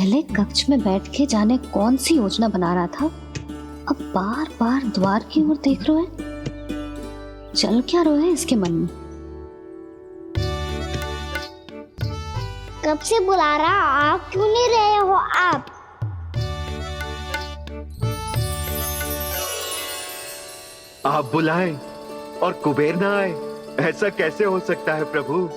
पहले कक्ष में बैठ के जाने कौन सी योजना बना रहा था, अब बार बार द्वार की ओर देख रहे हैं। चल क्या रहे हैं इसके मन में? कब से बुला रहा, आप क्यों नहीं रहे हो? आप बुलाएं और कुबेर ना आए, ऐसा कैसे हो सकता है प्रभु?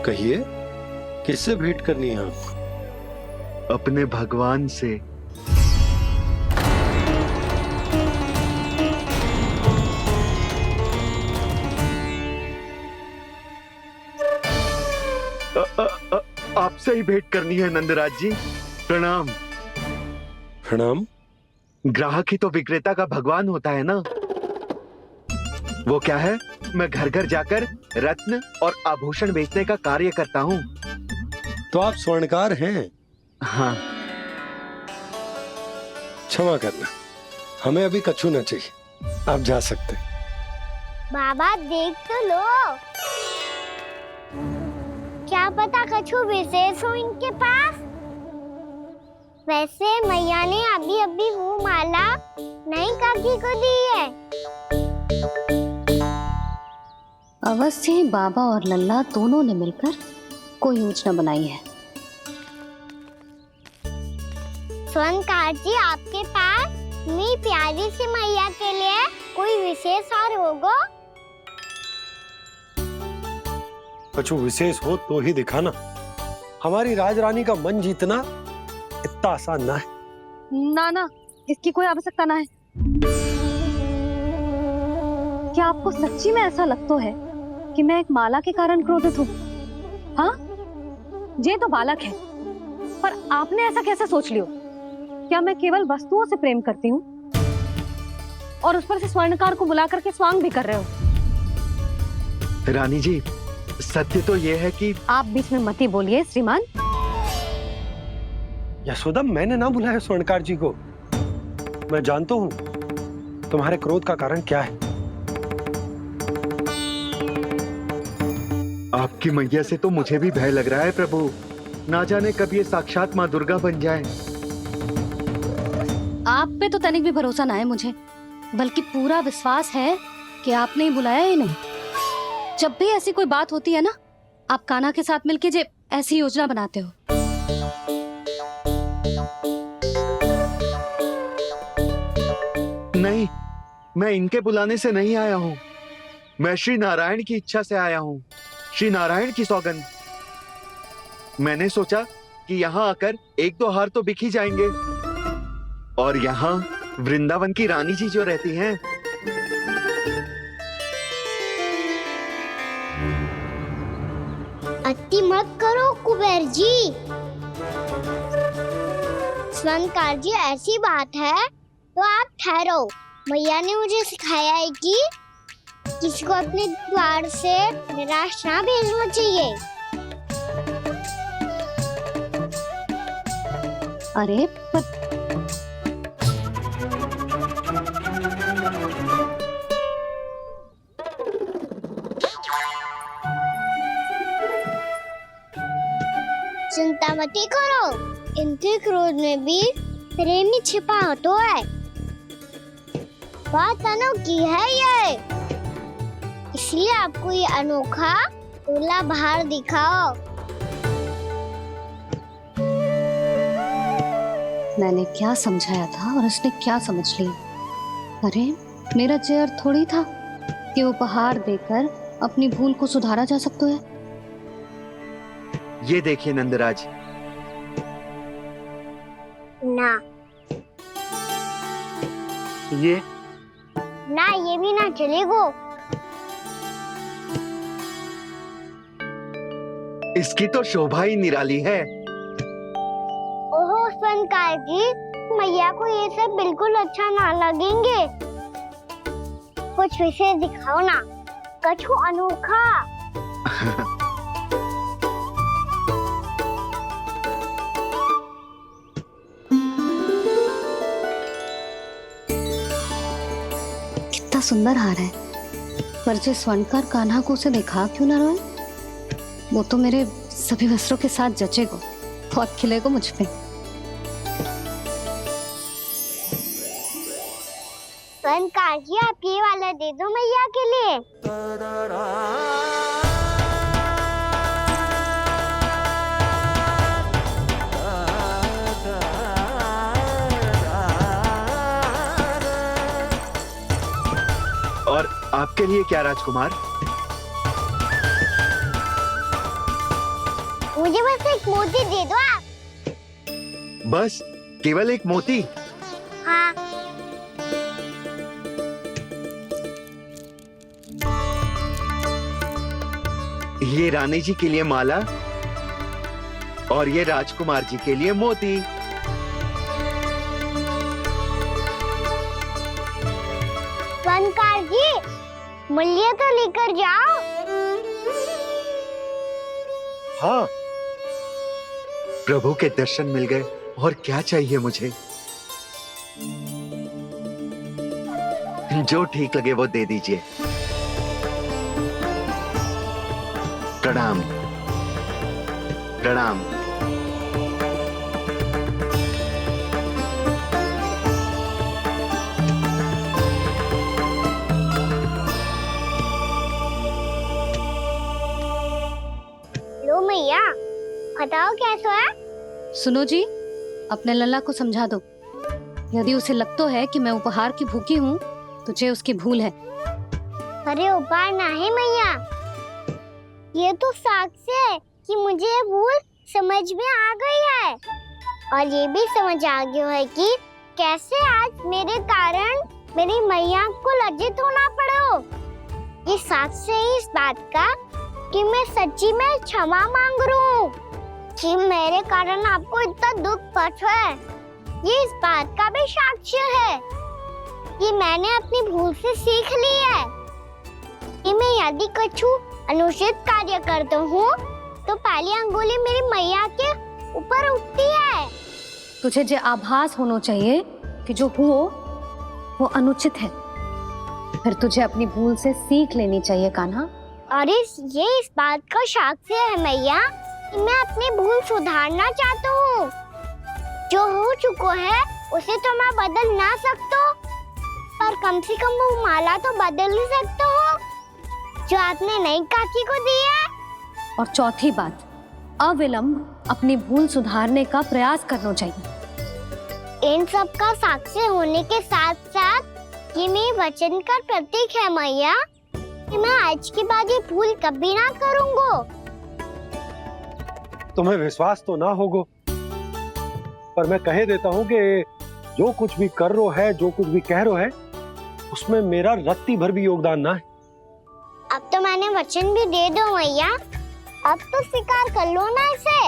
कहिए, किससे भेंट करनी है आपको? अपने भगवान से। आपसे ही भेंट करनी है नंदराज जी। प्रणाम। प्रणाम। ग्राहक ही तो विक्रेता का भगवान होता है ना। वो क्या है, मैं घर घर जाकर रत्न और आभूषण बेचने का कार्य करता हूँ। तो आप स्वर्णकार हैं? हाँ। क्षमा करना, हमें अभी कछु न चाहिए, आप जा सकते हैं। बाबा देख तो लो, क्या पता कछु विशेष हो इनके पास। वैसे मैया ने अभी अभी वो माला नई काकी को दी है। अवश्य ही बाबा और लल्ला दोनों ने मिलकर कोई योजना बनाई है। स्वर्णकार जी, आपके पास मेरी प्यारी सी मैया के लिए कोई विशेष और होगा? कछु विशेष हो तो ही दिखाना। हमारी राजरानी का मन जीतना इतना आसान ना है। ना, इसकी कोई आवश्यकता ना है। क्या आपको सच्ची में ऐसा लगता है कि मैं एक माला के कारण क्रोधित हूँ? हाँ, ये तो बालक है, पर आपने ऐसा कैसे सोच लियो? क्या मैं केवल वस्तुओं से प्रेम करती हूँ और उस पर से स्वर्णकार को बुला करके स्वांग भी कर रहे हो? रानी जी, सत्य तो ये है कि आप बीच में मत ही बोलिए श्रीमान। यशोदा, मैंने ना बुलाया स्वर्णकार जी को। मैं जानता हूँ तुम्हारे क्रोध का कारण क्या है। आपकी मैया से तो मुझे भी भय लग रहा है प्रभु। ना जाने कब ये साक्षात माँ दुर्गा बन जाए। आप पे तो तनिक भी भरोसा ना है मुझे, बल्कि पूरा विश्वास है कि आपने ही बुलाया ही नहीं। जब भी ऐसी कोई बात होती है ना, आप कान्हा के साथ मिलके जे ऐसी योजना बनाते हो। नहीं, मैं इनके बुलाने से नहीं आया हूँ। मैं श्री नारायण की इच्छा से आया हूँ, श्री नारायण की सौगंध। मैंने सोचा कि यहाँ आकर एक दो हार तो बिक ही जाएंगे। और यहाँ वृंदावन की रानी जी जो रहती हैं, अति मत करो कुबेर जी। स्वर्णकार जी, ऐसी बात है तो आप ठहरो। मैया ने मुझे सिखाया है कि किसी को अपने द्वार से निराश ना भेजना चाहिए। अरे चिंता मत करो, इनके क्रोध में भी प्रेम ही छिपा तो है। बात अनोखी है ये, इसलिए आपको ये अनोखा दूल्हा बाहर दिखाओ। मैंने क्या समझाया था और उसने क्या समझ लिया? अरे मेरा चेयर थोड़ी था कि उपहार देकर अपनी भूल को सुधारा जा सकता है। ये देखिए नंदराज। ना, ये भी ना चलेगो। इसकी तो शोभा ही निराली है। ओहो स्वर्णकार जी, मैया को ये सब बिल्कुल अच्छा ना लगेंगे। कुछ विशेष दिखाओ ना, कछु अनोखा। कितना सुंदर हार है, पर जो स्वर्णकार कान्हा को उसे दिखा क्यों ना रोए? वो तो मेरे सभी वस्त्रों के साथ जचेगा, बहुत खिलेगा मुझ पे। स्वर्णकार जी, आप ये वाला दे दो मैया के लिए। और आपके लिए क्या राजकुमार? मुझे बस एक मोती दे दो आप। बस केवल एक मोती? हाँ। ये रानी जी के लिए माला और ये राजकुमार जी के लिए मोती। स्वर्णकार जी, मूल्य तो लेकर जाओ। हाँ, प्रभु के दर्शन मिल गए, और क्या चाहिए मुझे? जो ठीक लगे वो दे दीजिए। प्रणाम प्रणाम। लो मैया, बताओ कैसा है? सुनो जी, अपने लल्ला को समझा दो, यदि उसे लगता है कि मैं उपहार की भूखी हूँ तो ये उसकी भूल है। अरे उपहार ना है मैया, ये तो साक्ष्य है कि मुझे ये भूल समझ में आ गई है, और ये भी समझ आ गया है कि कैसे आज मेरे कारण मेरी मैया को लज्जित होना पड़ो। ये साक्ष्य है इस बात का कि मैं सच्ची में क्षमा मांग रहा हूँ कि मेरे कारण आपको इतना दुख पहुंचा है। ये इस बात का भी साक्ष्य है कि मैंने अपनी भूल से सीख ली है कि मैं यदि कछु अनुचित कार्य करता हूँ तो पहली अंगुली मेरी मैया के ऊपर उठती है। तुझे जो आभास होना चाहिए कि जो हुआ वो अनुचित है, फिर तुझे अपनी भूल से सीख लेनी चाहिए कान्हा। और ये इस बात का साक्ष्य है मैया कि मैं अपनी भूल सुधारना चाहता हूँ। जो हो चुका है उसे तो मैं बदल ना सकता, पर कम से कम वो माला तो बदल ही सकता हूँ जो आपने नई काकी को दी है। और चौथी बात, अविलंब अपनी भूल सुधारने का प्रयास करना चाहिए। इन सब का साक्षी होने के साथ साथ ये मेरे वचन का प्रतीक है मैया कि मैं आज के बाद ये भूल कभी ना करूँगा। तुम्हें विश्वास तो ना होगा, पर मैं कह देता हूँ कि जो कुछ भी कर रो है, जो कुछ भी कह रो है, उसमें मेरा रत्ती भर भी योगदान ना है। अब तो मैंने वचन भी दे दो मैया, अब तो स्वीकार कर लो ना इसे।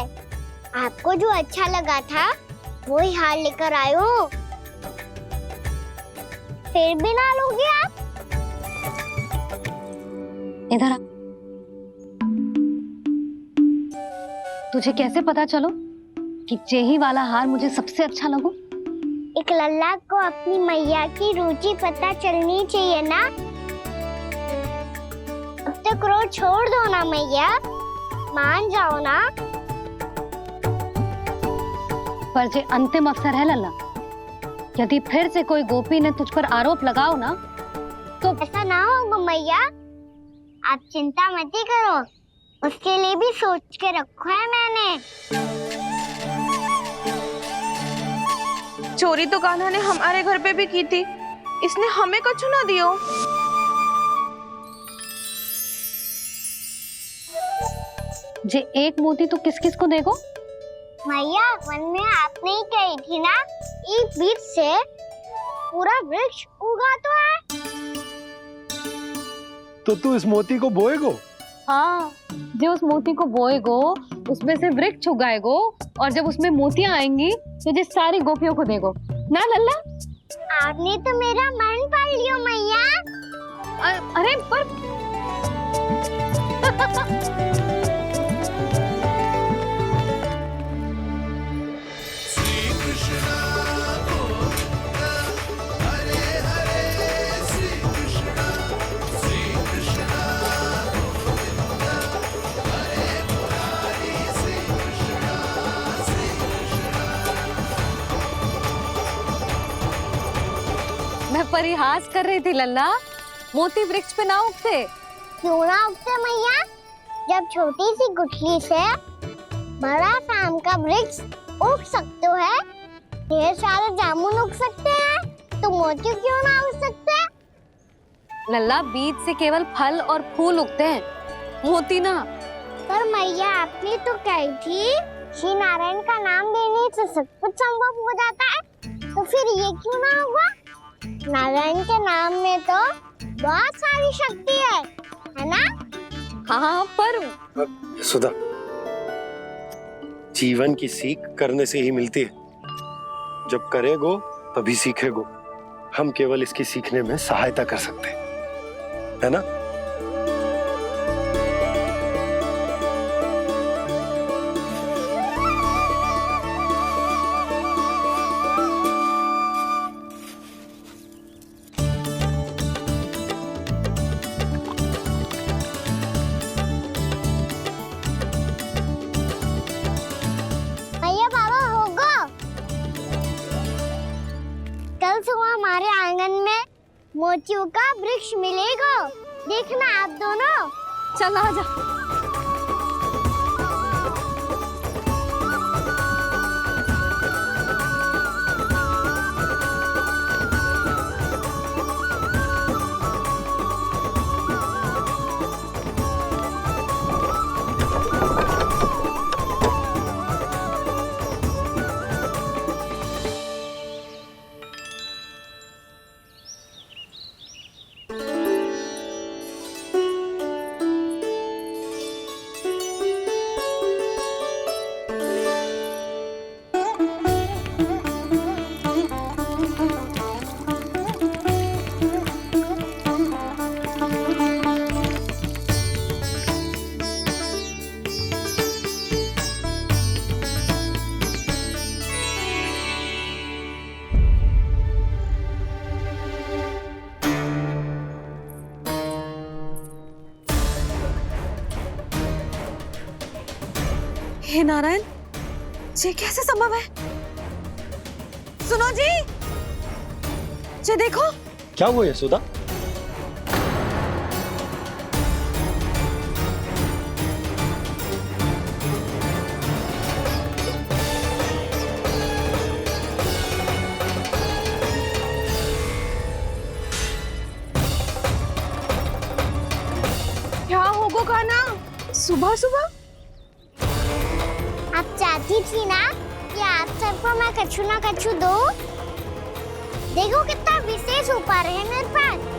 आपको जो अच्छा लगा था वही हार लेकर आयो, फिर भी ना लोगे आप? इधर आ। तुझे कैसे पता चलो कि जेही वाला हार मुझे सबसे अच्छा लगो? एक लल्ला को अपनी मैया की रुचि पता चलनी चाहिए ना। अब तो क्रोध छोड़ दो ना मैया, मान जाओ ना। पर जे अंतिम अवसर है लल्ला, यदि फिर से कोई गोपी ने तुझ पर आरोप लगाओ ना तो ऐसा ना होगा मैया, आप चिंता मत ही करो, उसके लिए भी सोच के रखो है मैंने। चोरी तो कान्हा ने हमारे घर पे भी की थी, इसने हमें कछु ना दियो। जे एक मोती तो किस किस को देगो? मैया, मन में आपने ही कही थी ना, एक बीज से पूरा वृक्ष उगा तो है। तो तू इस मोती को बोएगो? हाँ, जो उस मोती को बोएगो उसमें से वृक्ष उगाएगो, और जब उसमें मोतियां आएंगी तो जिस सारी गोपियों को देगो। ना लल्ला। आपने तो मेरा मन पढ़ लियो मैया। अरे पर मैं परिहास कर रही थी लल्ला, मोती वृक्ष पे ना उगते। क्यों ना उगते मैया? जब छोटी सी गुठली से बड़ा आम का वृक्ष उग सकते है, ढेर सारे जामुन उग सकते हैं, तो मोती क्यों ना उग सकते? लल्ला, बीज से केवल फल और फूल उगते हैं, मोती ना। पर मैया आपने तो कही थी श्री नारायण का नाम लेने से सब कुछ संभव हो जाता है, तो फिर ये क्यों ना होगा? नारायण के नाम में तो बहुत सारी शक्ति है ना? हाँ, पर सुधा, जीवन की सीख करने से ही मिलती है। जब करेगो तभी सीखेगो। हम केवल इसकी सीखने में सहायता कर सकते हैं, है ना? भैया बाबा होगो, कल सुबह हमारे आंगन में मोतियों का वृक्ष मिलेगा। देखना आप दोनों। चल आजा। हे नारायण, ये कैसे संभव है? सुनो जी, ये देखो। क्या हुआ यशोदा? क्या होगो खाना सुबह सुबह? आप चाहती थी ना कि आप सबको मैं कछु ना कछु दूं? देखो कितना विशेष उपहार है मेरे पास।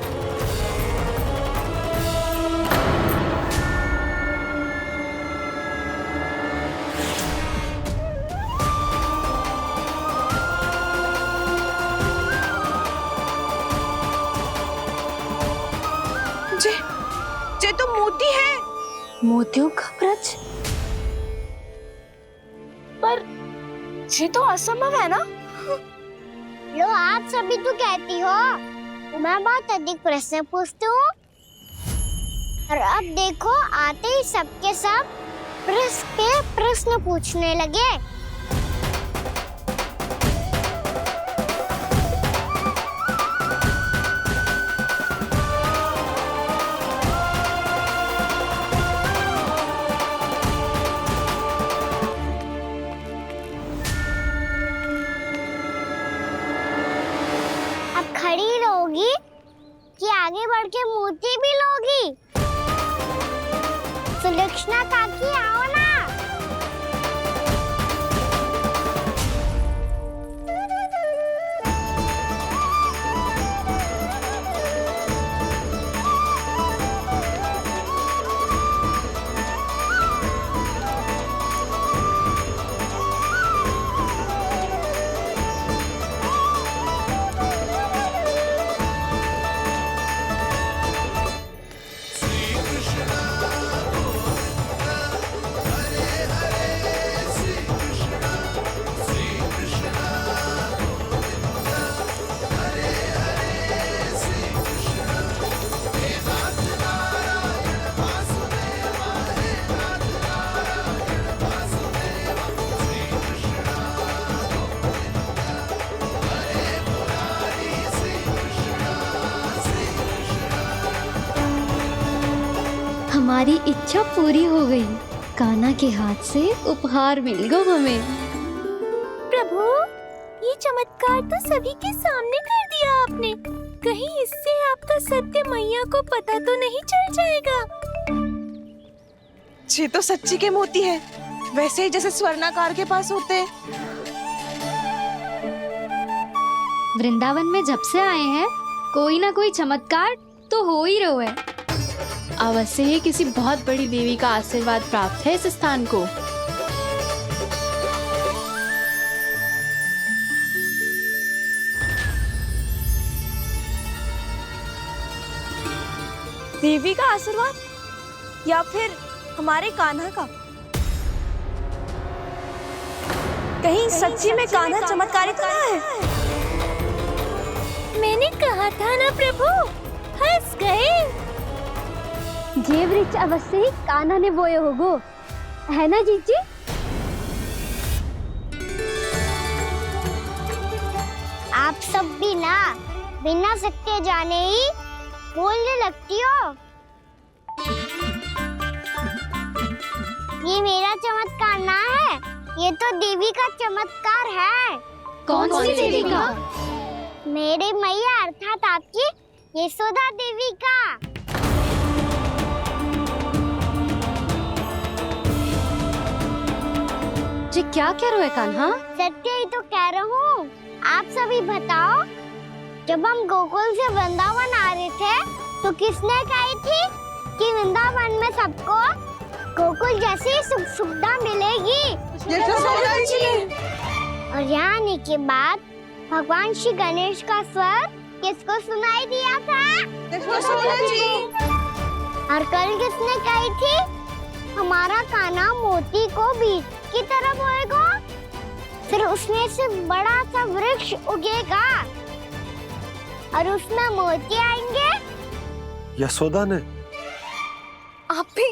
ये तो मोती है। मोतियों का वृक्ष? पर ये तो असंभव है ना? लो, आप सभी तो कहती हो मैं बहुत अधिक प्रश्न पूछती हूँ, और अब देखो आते ही सबके सब प्रश्न पे प्रश्न पूछने लगे। अब खड़ी रहोगी कि आगे बढ़ के मोती भी लोगी? सुलक्षणा काकी आओ ना। हमारी इच्छा पूरी हो गई। कान्हा के हाथ से उपहार मिल गया हमें। प्रभु, ये चमत्कार तो सभी के सामने कर दिया आपने। कहीं इससे आपका सत्य मैया को पता तो नहीं चल जाएगा? ये तो सच्ची के मोती है, वैसे ही जैसे स्वर्णाकार के पास होते हैं। वृंदावन में जब से आए हैं कोई ना कोई चमत्कार तो हो ही रहा है। अवश्य ही किसी बहुत बड़ी देवी का आशीर्वाद प्राप्त है इस स्थान को। देवी का आशीर्वाद या फिर हमारे कान्हा का? कहीं सच्ची में कान्हा चमत्कारी तो ना है? मैंने कहा था ना प्रभु, हंस गए। ये वृक्ष अवश्य ही कान्हा ने बोए होगो, है ना जीजी? आप सब भी ना बिना सत्य जाने ही बोलने लगती हो। ये मेरा चमत्कार ना है, ये तो देवी का चमत्कार है। कौन सी देवी का? मेरे मैया अर्थात आपकी यशोदा देवी का। जी क्या कह रहे हो कान्हा? सत्य ही तो कह रहा हूँ। आप सभी बताओ, जब हम गोकुल से वृंदावन आ रहे थे तो किसने कही थी कि वृंदावन में सबको गोकुल जैसी सुख सुविधा मिलेगी? और यहाँ आने के बाद भगवान श्री गणेश का स्वर किसको सुनाई दिया था? और कल किसने कही थी हमारा कान्हा मोती को बीज की तरफ होएगा, फिर उसमें से बड़ा सा वृक्ष उगेगा और उसमें मोती आएंगे? यशोदा ने? आप भी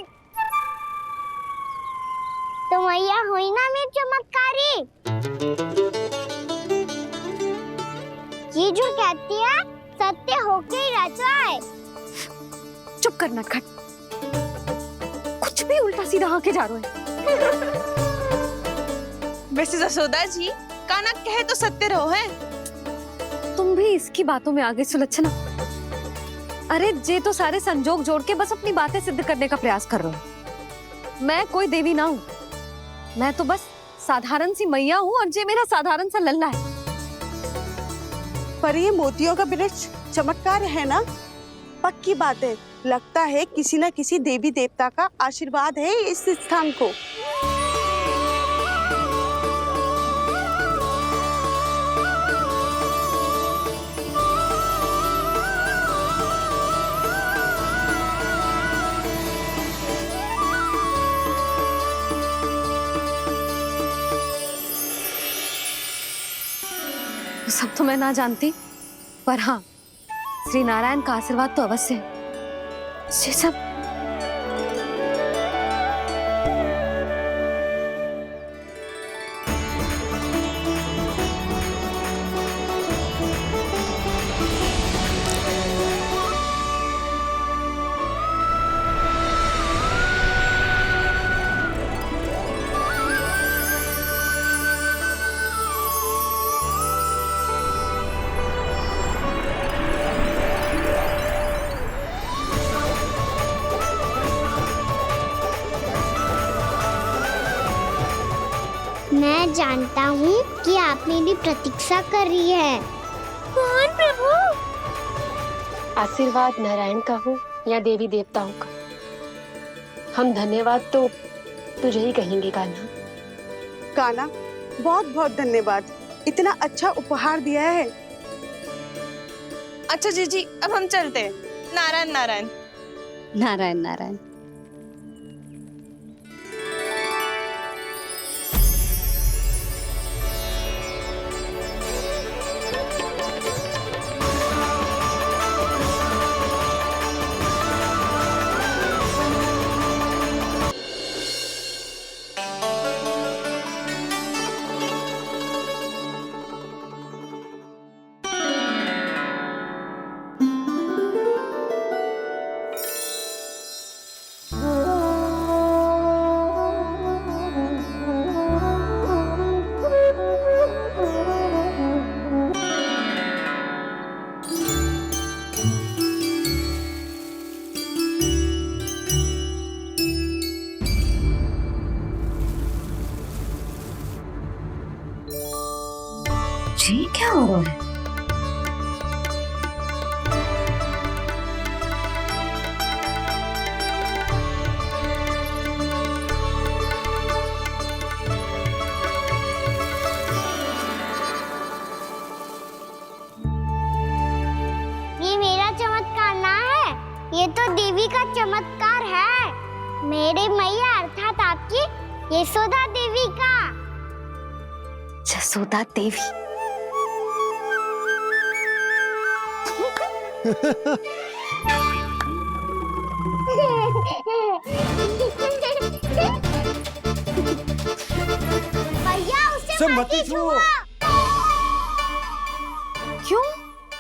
तो मैया हुई ना मेरी चमत्कारी। ये जो कहती है सत्य होके ही रहता है। चुप कर नटखट, कुछ भी उल्टा सीधा आके जा रहे हो। वैसे जसोदा जी, कान्हा कहे तो सत्य रहो है। तुम भी इसकी बातों में आगे सुलझना। अरे जे तो सारे संजोग जोड़ के बस अपनी बातें सिद्ध करने का प्रयास कर रहे हो। मैं कोई देवी ना हूँ, मैं तो बस साधारण सी मैया हूँ और जे मेरा साधारण सा लल्ला है। पर ये मोतियों का वृक्ष चमत्कार है ना? पक्की बात है, लगता है किसी न किसी देवी देवता का आशीर्वाद है इस स्थान को। सब तो मैं ना जानती, पर हाँ, श्री नारायण का आशीर्वाद तो अवश्य है। ये सब मैं जानता हूँ कि आप मेरी प्रतीक्षा कर रही है। कौन प्रभु? आशीर्वाद नारायण का हो या देवी देवताओं का, हम धन्यवाद तो तुझे ही कहेंगे कान्हा। कान्हा, बहुत बहुत धन्यवाद, इतना अच्छा उपहार दिया है। अच्छा जीजी, अब हम चलते हैं। नारायण नारायण। नारायण नारायण। क्या हो रहा है? ये मेरा चमत्कार ना है, ये तो देवी का चमत्कार है। मेरे मैया अर्थात आपकी यशोदा देवी का। जसोदा देवी। भैया उसे सब मत मत छुओ। क्यों?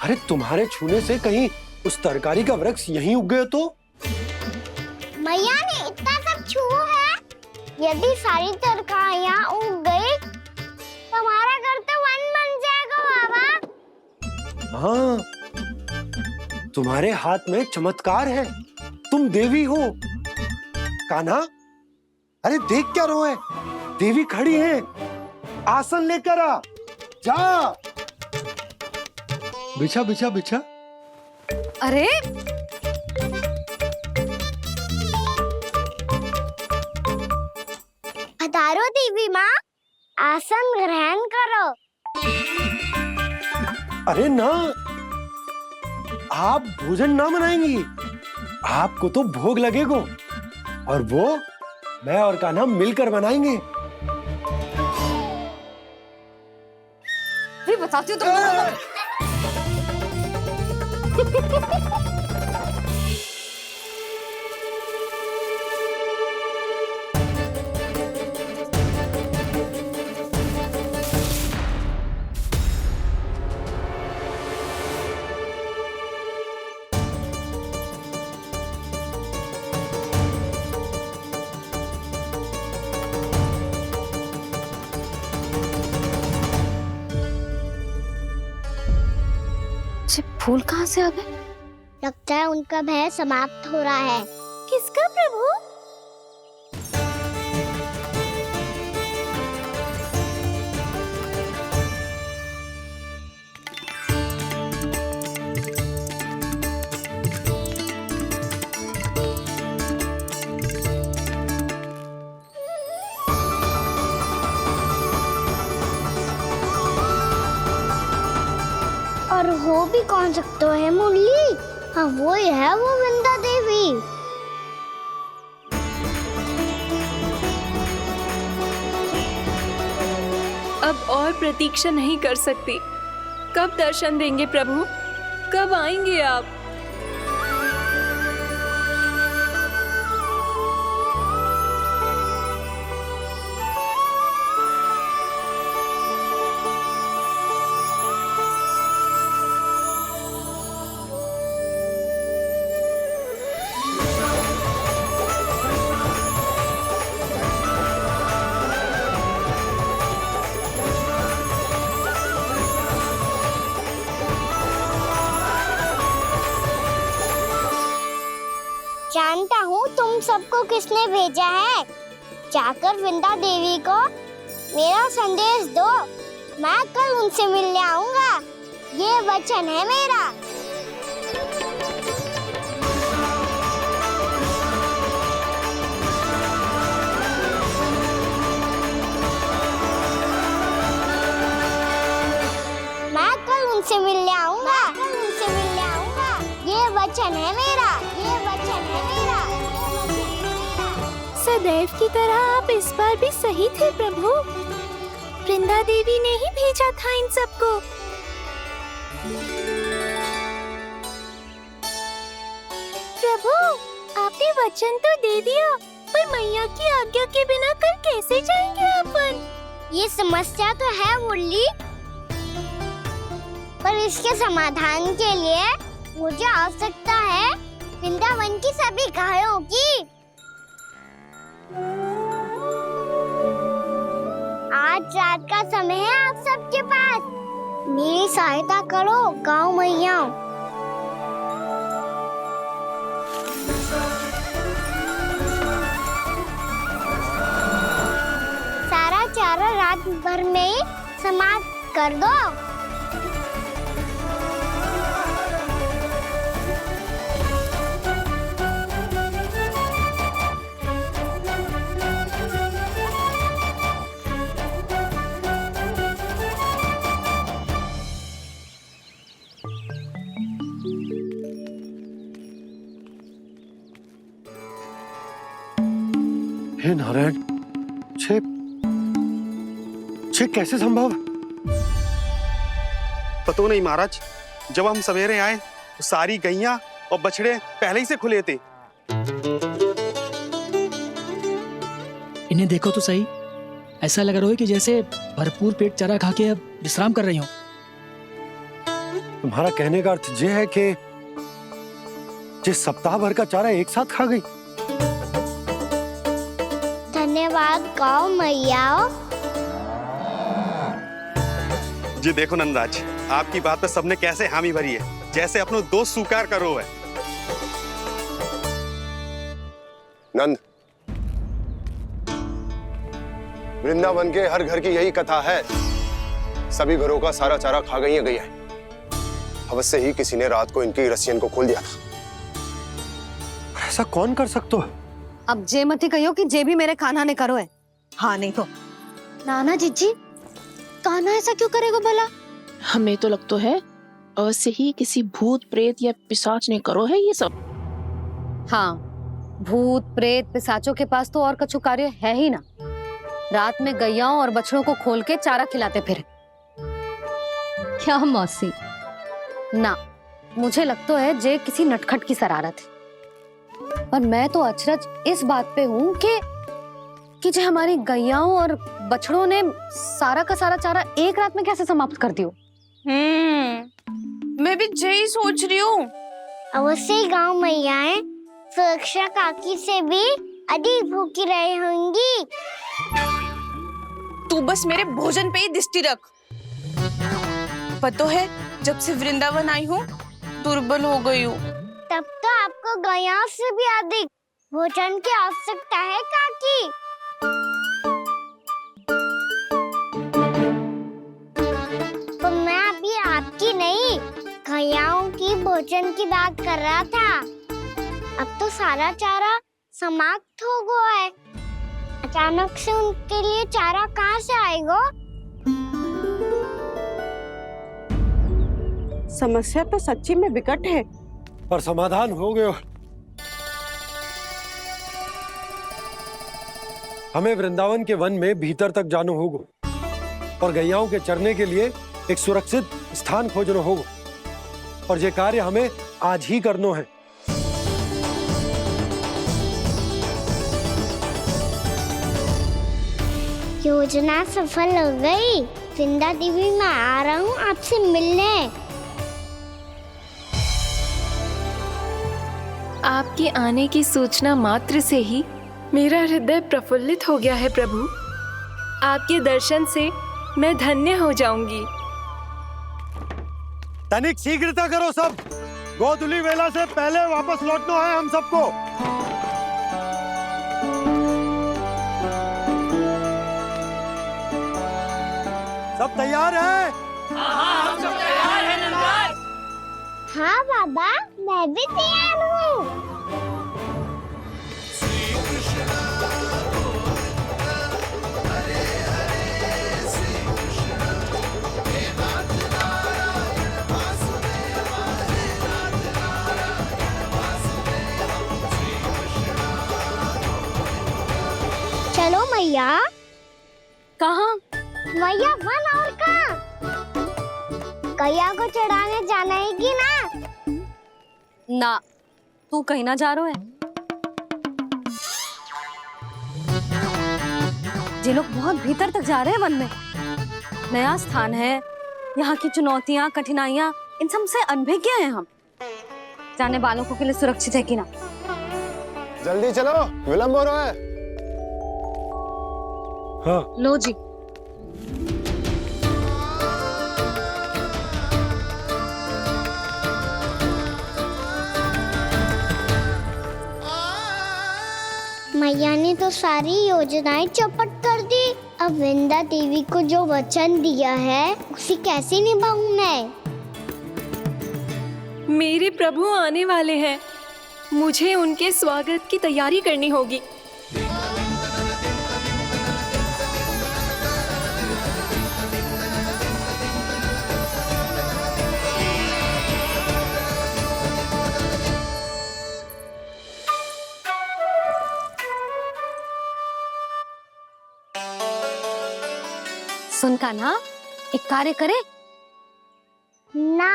अरे तुम्हारे छूने से कहीं उस तरकारी का वृक्ष यहीं उग गए तो? मैया ने इतना सब छुआ है, यदि सारी तरकारियां उग गई तो हमारा घर तो वन बन जाएगा बाबा। हाँ, तुम्हारे हाथ में चमत्कार है, तुम देवी हो। कान्हा, अरे देख क्या रहो है, देवी खड़ी है, आसन लेकर आ, जा। बिछा बिछा बिछा। अरे पधारो देवी माँ, आसन ग्रहण करो। अरे ना, आप भोजन ना बनाएंगी, आपको तो भोग लगेगा और वो मैं और कान्हा मिलकर बनाएंगे। भी बताती हूँ तुमको। फूल कहाँ से आ गए? लगता है उनका भय समाप्त हो रहा है। किसका प्रभु? और हो भी कौन सकता है मुरली? हाँ वो ही है, वो वृंदा देवी। अब और प्रतीक्षा नहीं कर सकती। कब दर्शन देंगे प्रभु? कब आएंगे आप? जानता हूँ तुम सबको किसने भेजा है। जाकर वृंदा देवी को मेरा संदेश दो, मैं कल उनसे मिलने आऊंगा, ये वचन है मेरा। मैं कल उनसे मिलने आऊंगा, ये वचन है मेरा, ये वचन है मेरा। सदैव की तरह आप इस बार भी सही थे प्रभु। वृंदा देवी ने ही भेजा था इन सबको। प्रभु, आपने वचन तो दे दिया, पर मैया की आज्ञा के बिना कल कैसे जाएंगे अपन? ये समस्या तो है मुरली, पर इसके समाधान के लिए मुझे आवश्यकता है वृंदावन की सभी गायों की। आज रात का समय है आप सबके पास, मेरी सहायता करो गाँव मैया। सारा चारा रात भर में ही समाप्त कर दो। हे नारायण, छे कैसे संभव? पतो नहीं महाराज, जब हम सवेरे आए तो सारी गैया और बछड़े पहले ही से खुले थे। इन्हें देखो तो सही, ऐसा लग रहा है कि जैसे भरपूर पेट चारा खा के अब विश्राम कर रही हो। तुम्हारा कहने का अर्थ ये है कि जिस सप्ताह भर का चारा एक साथ खा गई। धन्यवाद गाओ मैया। जी देखो नंदराज, आपकी बात पे सबने कैसे हामी भरी है, जैसे अपनो दोस्त स्वीकार करो है। नंद, वृंदावन के हर घर की यही कथा है। सभी घरों का सारा चारा खा गई है। अवश्य ही किसी ने रात को इनकी रस्सियन को खोल दिया था। ऐसा कौन कर सकता है? अब जे मत ही कहियो कि जे भी मेरे कान्हा ने करो है। हाँ नहीं तो नाना जीजी, कान्हा ऐसा क्यों करेगा भला? हमें तो लगता है अवश्य ही किसी भूत प्रेत या पिशाच ने करो है ये सब। हाँ, भूत प्रेत पिशाचों के पास तो और कछु कार्य है ही ना। रात में गैयाओं और बछड़ों को खोल के चारा खिलाते फिर। क्या मौसी? ना, मुझे लगता है जे किसी नटखट की शरारत है। पर मैं तो अचरज इस बात पे हूँ कि जो हमारी गैयाओं और बछड़ों ने सारा का सारा चारा एक रात में कैसे समाप्त कर दियो। मैं भी यही सोच रही हूँ। अवश्य ही गाँव मैयाएं सुरक्षा काकी से भी अधिक भूखी रही होंगी। तू बस मेरे भोजन पे ही दृष्टि रख। पता है, जब से वृंदावन आई हूँ दुर्बल हो गई हूँ। तब तो आपको गैयाओं से भी अधिक भोजन की आवश्यकता है काकी। तो मैं अभी आपकी नहीं, गैयाओं की भोजन की बात कर रहा था। अब तो सारा चारा समाप्त हो गया है। अचानक से उनके लिए चारा कहाँ से आएगा? समस्या तो सच्ची में विकट है, पर समाधान हो गयो। हमें वृंदावन के वन में भीतर तक जाना होगा और गैयाओं के चरने के लिए एक सुरक्षित स्थान खोजना होगा, और ये कार्य हमें आज ही करना है। योजना सफल हो गई। वृंदा देवी, मैं आ रहा हूँ आपसे मिलने। आपके आने की सूचना मात्र से ही मेरा हृदय प्रफुल्लित हो गया है प्रभु। आपके दर्शन से मैं धन्य हो जाऊंगी। तनिक शीघ्रता करो सब, गोधुली वेला से पहले वापस लौटना है हम सबको। सब तैयार है? हाँ बाबा, मैं भी तैयार हूँ। चलो मैया। कहाँ? मैया वन और कहाँ? गैया को चढ़ाने जाना है कि ना? ना, तू कहीं ना जा रहा है। जे लोग बहुत भीतर तक जा रहे हैं वन में, नया स्थान है, यहाँ की चुनौतियाँ कठिनाइयाँ इन सब से अनभिज्ञ हैं हम। जाने वालों के लिए सुरक्षित है कि ना? जल्दी चलो, विलंब हो रहा है। हाँ। लो जी। मैया ने तो सारी योजनाएं चौपट कर दी। अब वृंदा देवी को जो वचन दिया है उसे कैसे निभाऊं मैं? मेरे प्रभु आने वाले हैं, मुझे उनके स्वागत की तैयारी करनी होगी। सुन कान्हा, एक कार्य करे। ना,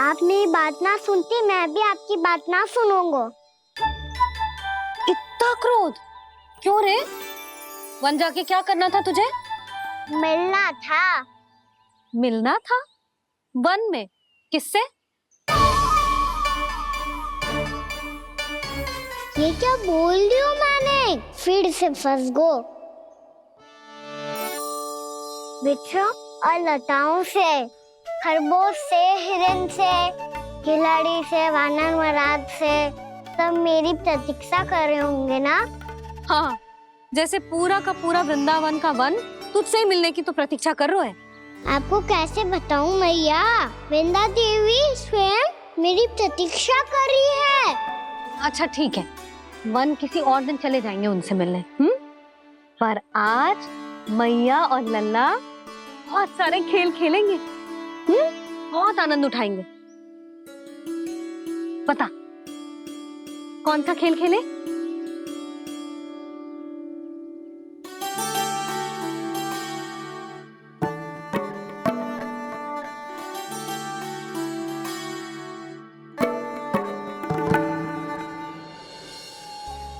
आप मेरी बात ना सुनती, मैं भी आपकी बात ना सुनूंगा। इतना क्रोध क्यों रे? वन जाके क्या करना था तुझे? मिलना था। मिलना था? वन में? किससे? ये क्या बोल रही हूँ मैंने? फिर से फंस गो। वृक्षों और लताओं से, खरगोश से, हिरन से, खिलाड़ी से, वानर महाराज से, सब मेरी प्रतीक्षा कर रहे होंगे ना? हाँ, जैसे पूरा का पूरा वृंदावन का वन तुझसे ही मिलने की तो प्रतीक्षा कर रहा है। आपको कैसे बताऊं मैया? वृंदा देवी स्वयं मेरी प्रतीक्षा कर रही है। अच्छा ठीक है, वन किसी और दिन चले जाएंगे उनसे मिलने। पर आज मैया और लल्ला बहुत सारे खेल खेलेंगे। बहुत आनंद उठाएंगे। पता कौन सा खेल खेले?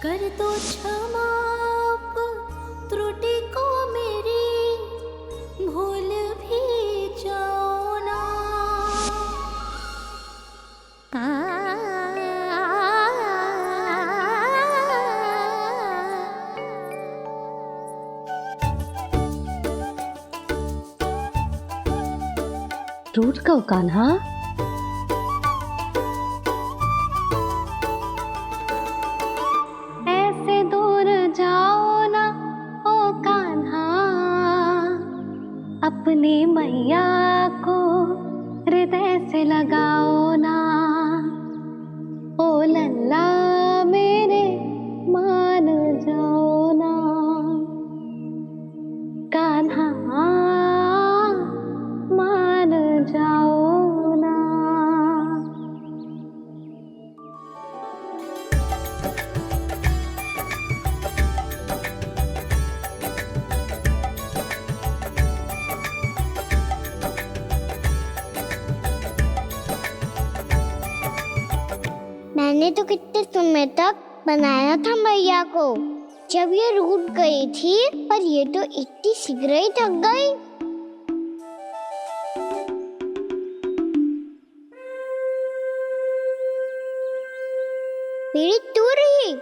कर दो क्षमा त्रुटि को मेरी, भूल भी जाओ ना। टूट गओ कान्हा? ऐसे दूर जाओ ना ओ कान्हा, अपनी मैया को हृदय से लगाओ ना। ओ लल्ला मेरे मान जाओ ना, कान्हा मान जाओ ना। मैंने तो कितने समय तक बनाया था मैया को, जब ये रूठ गई थी, पर ये तो इतनी शीघ्र ही थक गई। मेरी टूर ही।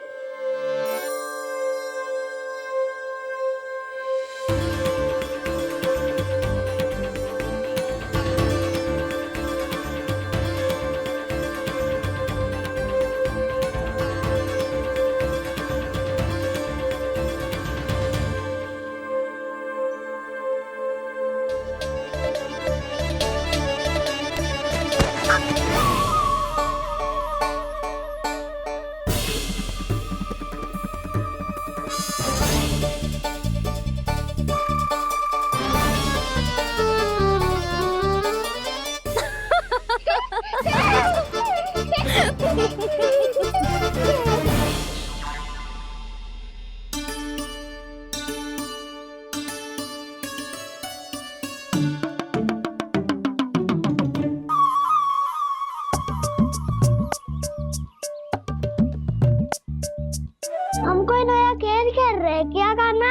हम कोई नया खेल खेल रहे क्या करना?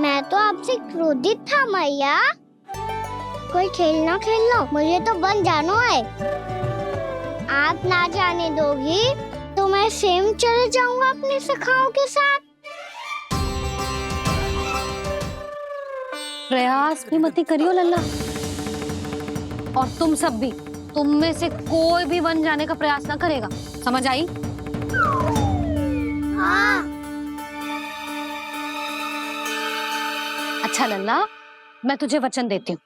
मैं तो आपसे क्रोधित था मैया। कोई खेलना खेल लो, मुझे तो बन जाना है। आप ना जाने दोगी तो मैं स्वयं चले जाऊंगा अपने सखाओं के साथ। प्रयास भी मत करियो लल्ला, और तुम सब भी, तुम में से कोई भी वन जाने का प्रयास ना करेगा, समझ आई? हाँ। अच्छा लल्ला, मैं तुझे वचन देती हूँ,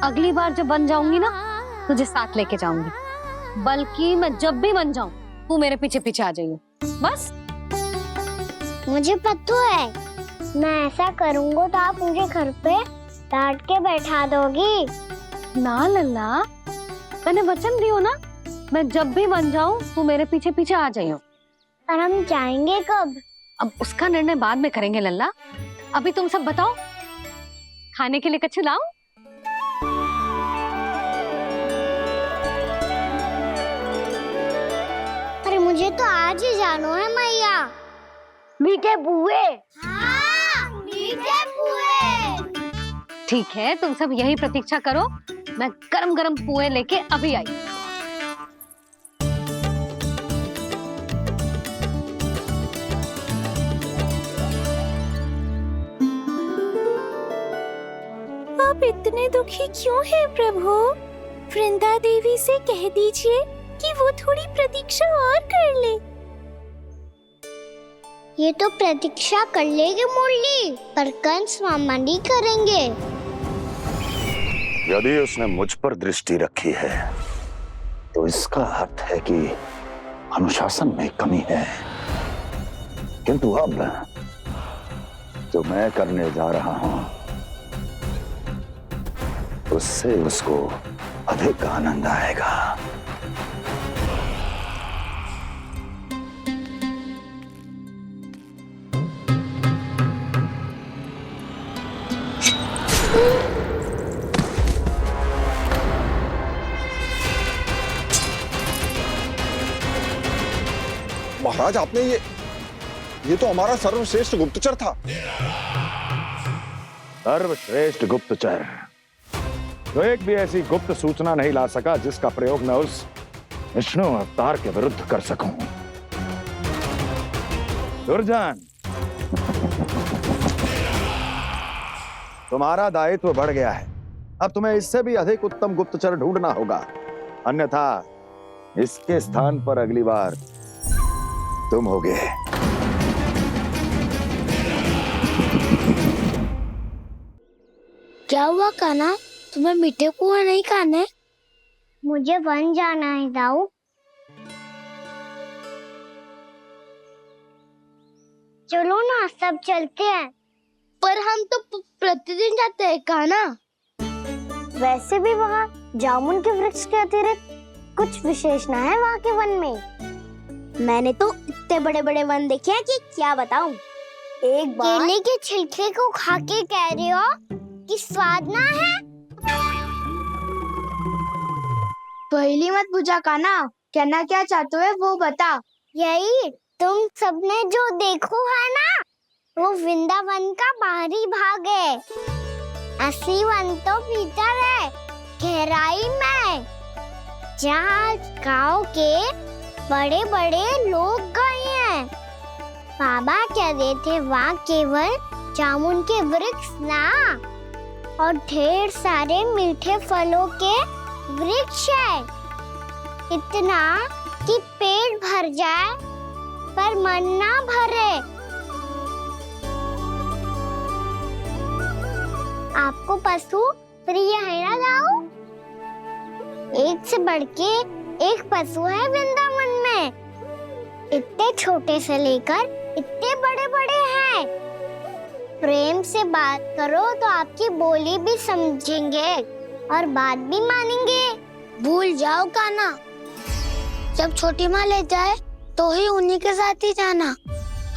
अगली बार जब बन जाऊंगी ना, तुझे साथ लेके जाऊंगी। बल्कि मैं जब भी बन जाऊं, तू मेरे पीछे पीछे आ जाइयो, बस। मुझे पता है, मैं ऐसा करूंगा तो आप मुझे घर पे डांट के बैठा दोगी। ना लल्ला, मैंने वचन दियो ना, मैं जब भी बन जाऊं, तू मेरे पीछे पीछे आ जाइयो। पर हम जाएंगे कब? अब उसका निर्णय बाद में करेंगे लल्ला, अभी तुम सब बताओ, खाने के लिए कछु लाऊं? अरे मुझे तो आज ही जाना है मैया। मीठे पुए। हाँ, मीठे पुए। ठीक है, तुम सब यही प्रतीक्षा करो, मैं गरम गरम पुए लेके अभी आई। आप इतने दुखी क्यों हैं प्रभु? वृंदा देवी से कह दीजिए कि वो थोड़ी प्रतीक्षा और कर ले। ये तो प्रतीक्षा कर लेगी मुरली, पर कंस मामा नहीं करेंगे। यदि उसने मुझ पर दृष्टि रखी है तो इसका अर्थ है कि अनुशासन में कमी है। किंतु अब जो मैं करने जा रहा हूं उससे उसको अधिक आनंद आएगा। महाराज, आपने ये तो हमारा सर्वश्रेष्ठ गुप्तचर था। सर्वश्रेष्ठ गुप्तचर जो एक भी ऐसी गुप्त सूचना नहीं ला सका जिसका प्रयोग मैं उस विष्णु अवतार के विरुद्ध कर सकूं। दुर्जन, तुम्हारा दायित्व बढ़ गया है। अब तुम्हें इससे भी अधिक उत्तम गुप्तचर ढूंढना होगा, अन्यथा इसके स्थान पर अगली बार तुम होगे। क्या हुआ कान्हा, तुम्हें मीठे पुआ नहीं खाने? मुझे वन जाना है दाऊ। चलो ना, सब चलते हैं। पर हम तो प्रतिदिन जाते हैं कान्हा। वैसे भी वहाँ जामुन के वृक्ष के अतिरिक्त कुछ विशेष ना है वहाँ के वन में। मैंने तो इतने बड़े बड़े वन देखे हैं कि क्या बताऊं। एक बार केले के छिलके को खा के कह रहे हो कि स्वाद ना है? पहली मत पूछा कान्हा, कहना क्या चाहते हो वो बता। यही तुम सबने जो देखो है ना, वो वृंदावन का बाहरी भाग है। असली वन तो भीतर है, गहराई में, जहाँ गांव के बड़े बड़े लोग गए हैं। बाबा कह रहे थे वहाँ केवल जामुन के वृक्ष ना, और ढेर सारे मीठे फलों के वृक्ष है। इतना कि पेट भर जाए पर मन ना भरे। आपको पशु प्रिय है ना दाऊ? एक से बढ़ के एक पशु है वृंदावन में। इतने छोटे से लेकर इतने बड़े बड़े हैं। प्रेम से बात करो तो आपकी बोली भी समझेंगे और बात भी मानेंगे। भूल जाओ कान्हा, जब छोटी माँ ले जाए तो ही उन्हीं के साथ ही जाना।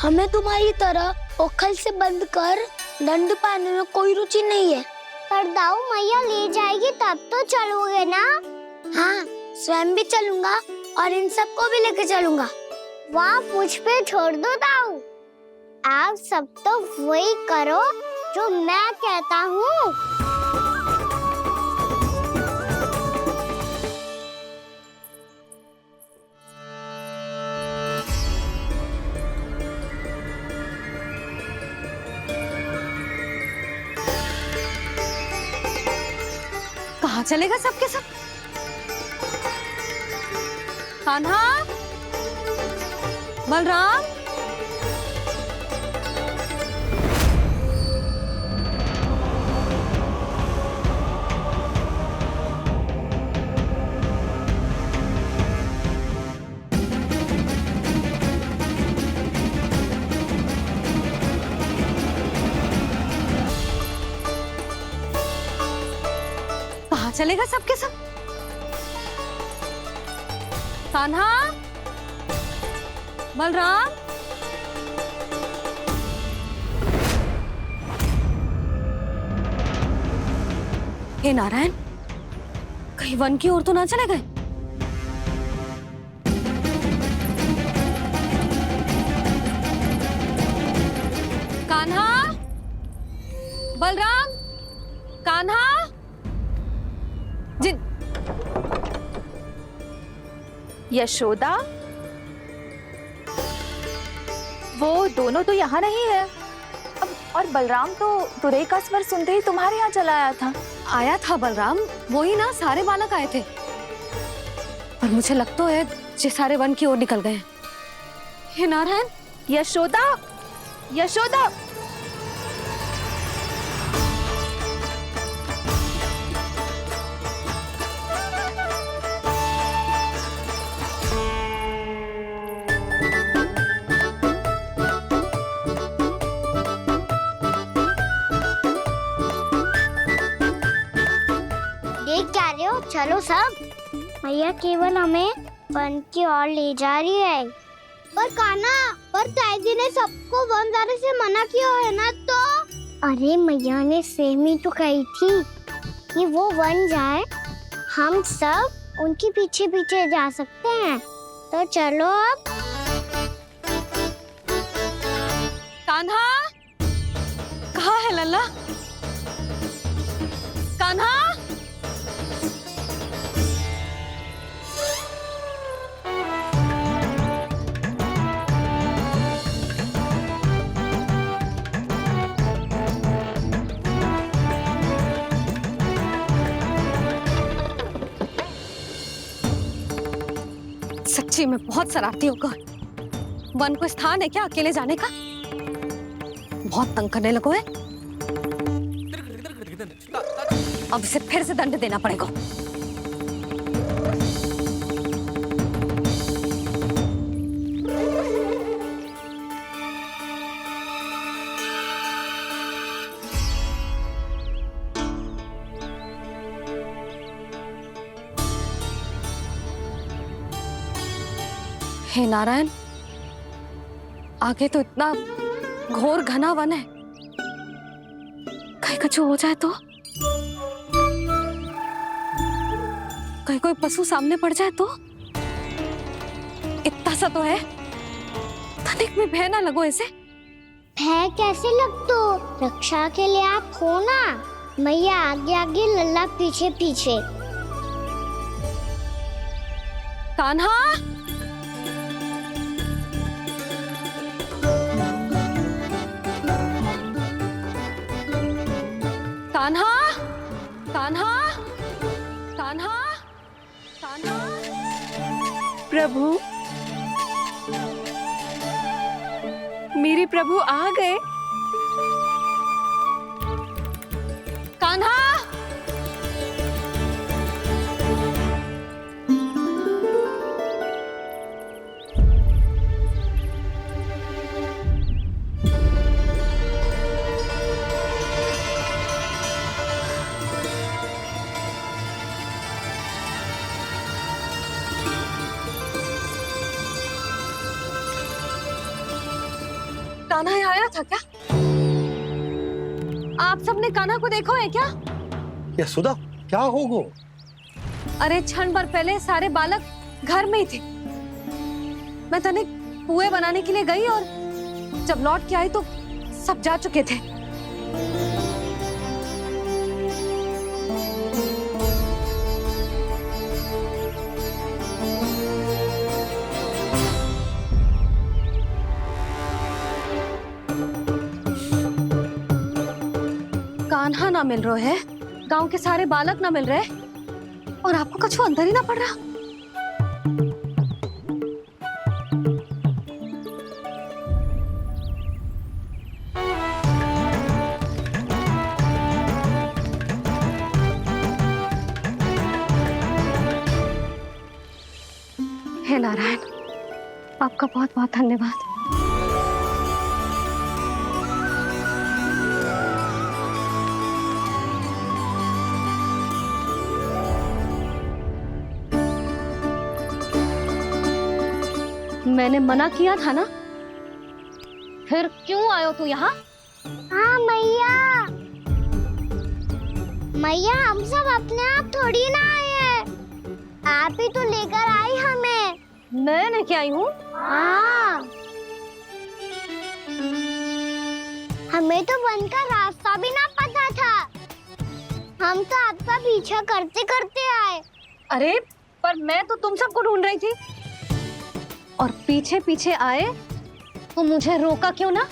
हमें तुम्हारी तरह ओखल से बंद कर दंड पाने में कोई रुचि नहीं है। पर दाऊ मैया ले जाएगी तब तो चलोगे ना? हाँ, स्वयं भी चलूंगा और इन सबको भी लेके चलूंगा। वाह, मुझ पे छोड़ दो दाऊ। आप सब तो वही करो जो मैं कहता हूँ। कहाँ चलेगा सबके सब? कान्हा, बलराम, कहाँ चलेगा सबके सब? कान्हा, बलराम, हे नारायण, कहीं वन की ओर तो ना चले गए? कान्हा, बलराम, कान्हा, जिन यशोदा, वो दोनों तो यहाँ नहीं है। अब और बलराम तो तुरई का स्वर सुनते ही तुम्हारे यहाँ चला आया था। आया था बलराम, वही ना सारे बालक आए थे। पर मुझे लगता है ये सारे वन की ओर निकल गए हैं। हे नारायण, यशोदा, यशोदा, देख क्या रहे हो? चलो सब। मैया केवल हमें वन की ओर ले जा रही है। पर कान्हा, पर ताईजी ने सबको वन जाने से मना किया है ना तो? अरे मैया ने सेम ही तो कही थी कि वो वन जाए, हम सब उनके पीछे पीछे जा सकते हैं। तो चलो अब। कान्हा, कहाँ है लल्ला? कान्हा, सच्ची में बहुत शरारती होकर। वन को स्थान है क्या अकेले जाने का? बहुत तंग करने लगो है। अब इसे फिर से दंड देना पड़ेगा। हे नारायण, आगे तो इतना घोर घना वन है, कहीं कुछ हो जाए तो? कहीं कोई पशु सामने पड़ जाए तो? इतना सा तो है, तनिक में भय ना लगो ऐसे। भय कैसे लग तो? रक्षा के लिए आप हो ना। मैया आगे आगे, लल्ला पीछे पीछे। कान्हा, कान्हा, कान्हा, कान्हा, कान्हा। प्रभु, मेरे प्रभु आ गए। कान्हा, कान्हा यहाँ आया था क्या? आप सबने कान्हा को देखो है क्या? यशोदा, क्या होगा? अरे क्षण भर पहले सारे बालक घर में ही थे। मैं तनिक पुए बनाने के लिए गई और जब लौट के आई तो सब जा चुके थे। कान्हा ना मिल रहे है, गांव के सारे बालक ना मिल रहे, और आपको कुछ अंदर ही ना पड़ रहा। हे नारायण, आपका बहुत बहुत धन्यवाद। मैंने मना किया था ना, फिर क्यों आयो तू यहाँ? हाँ मैया, मैया हम सब अपने आप थोड़ी ना आए हैं, आप ही तो लेकर आई हमें। मैं लेके आई हूँ? हाँ, हमें तो वन का रास्ता भी ना पता था, हम तो आपका पीछा करते करते आए। अरे पर मैं तो तुम सबको ढूंढ रही थी, और पीछे पीछे आए तो मुझे रोका क्यों ना?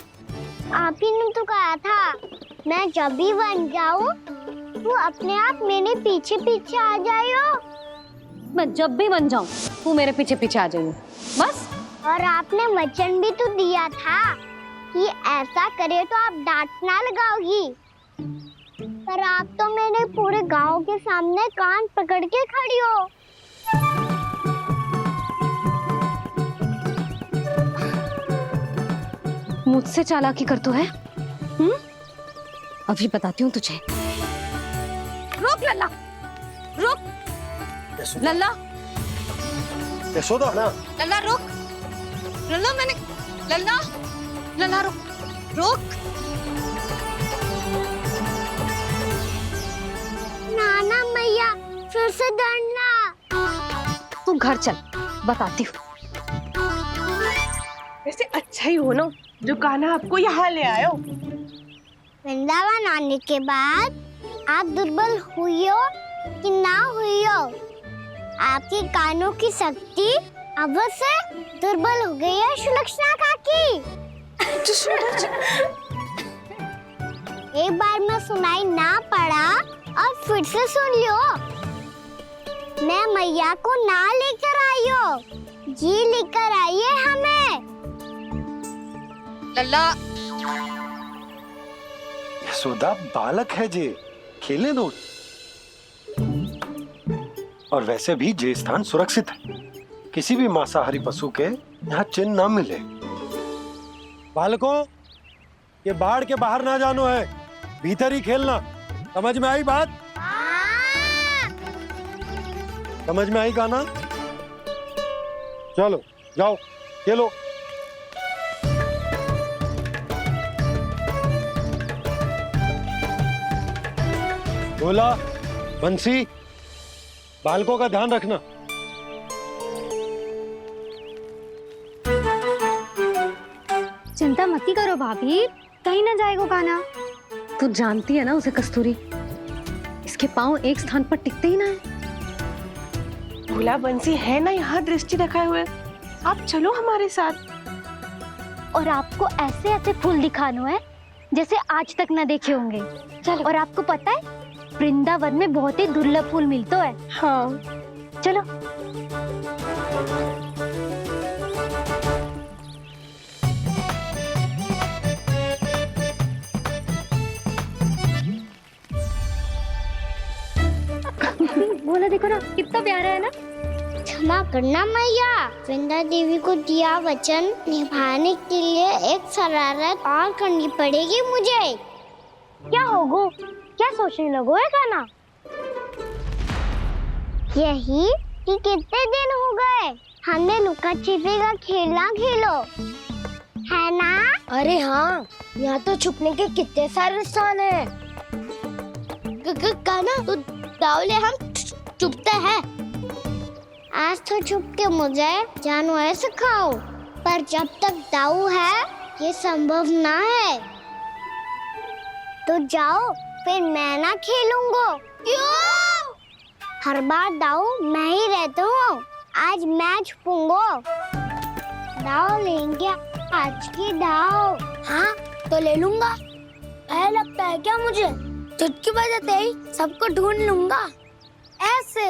आप ही ने तो कहा था मैं जब भी बन जाऊं तू अपने आप मेरे पीछे पीछे आ जाइयो। मैं जब भी बन जाऊं तू मेरे पीछे पीछे आ जाइयो, बस। और आपने वचन भी तो दिया था कि ऐसा करे तो आप डांट ना लगाओगी, पर आप तो मेरे पूरे गांव के सामने कान पकड़ के खड़ी हो। मुझसे चालाकी कर तो है? अभी बताती हूँ तुझे। रुक लल्ला, रुक लल्ला, यशोदा ना, लल्ला रुक, लल्ला मैंने, लल्ला, लल्ला रुक, रुक। नाना मैया फिर से डरना। तू घर चल, बताती हूँ। वैसे अच्छा ही हो ना जो कान्हा आपको यहाँ ले आयो। वृंदावन आने के बाद आप दुर्बल हुई हो कि ना हुई हो, आपके कानों की शक्ति अब से दुर्बल हो गई है सुलक्षणा काकी। एक बार में सुनाई ना पड़ा और फिर से सुन लियो। मैं मैया को ना लेकर आई हो, जी लेकर आई है हमें। लल्ला, यशोदा बालक है जे, खेलने दो। और वैसे भी जे स्थान सुरक्षित है, किसी भी मांसाहारी पशु के यहाँ चिन्ह ना मिले। बालकों, ये बाढ़ के बाहर ना जानो है, भीतर ही खेलना। समझ में आई बात? समझ में आई कान्हा? चलो जाओ खेलो। बोला बंसी, बालकों का ध्यान रखना। चिंता मत करो भाभी, कहीं ना जाएगा कान्हा। तू जानती है ना उसे कस्तूरी, इसके पांव एक स्थान पर टिकते ही ना है। भोला बंसी है ना यहाँ दृष्टि रखाए हुए, आप चलो हमारे साथ। और आपको ऐसे ऐसे फूल दिखानो है जैसे आज तक न देखे होंगे। चलो। और आपको पता है वृंदावन में बहुत ही दुर्लभ फूल मिलते हैं। हाँ चलो। बोला देखो ना कितना प्यारा है ना। क्षमा करना मैया, वृंदा देवी को दिया वचन निभाने के लिए एक शरारत और करनी पड़ेगी मुझे। क्या होगो, क्या सोचने लगो है कान्हा? यही कि कितने दिन हो गए हमने लुका छिपी का खेलना खेलो, है ना? अरे हाँ, यहाँ तो छुपने के कितने सारे स्थान है। कान्हा तो दावले हम छुपते हैं। आज तो छुप के मुझे जानवर सिखाओ, पर जब तक दाऊ है ये संभव ना है। तो जाओ, फिर मैं ना खेलूंगा। क्यों? हर बार दाऊ मैं ही रहता हूँ, आज मैं छुपूंगा। दाऊ लेंगे आज की दाऊ। हाँ तो ले लूंगा। ऐसा लगता है क्या मुझे? चुटकी बजाते ही सबको ढूंढ लूंगा ऐसे।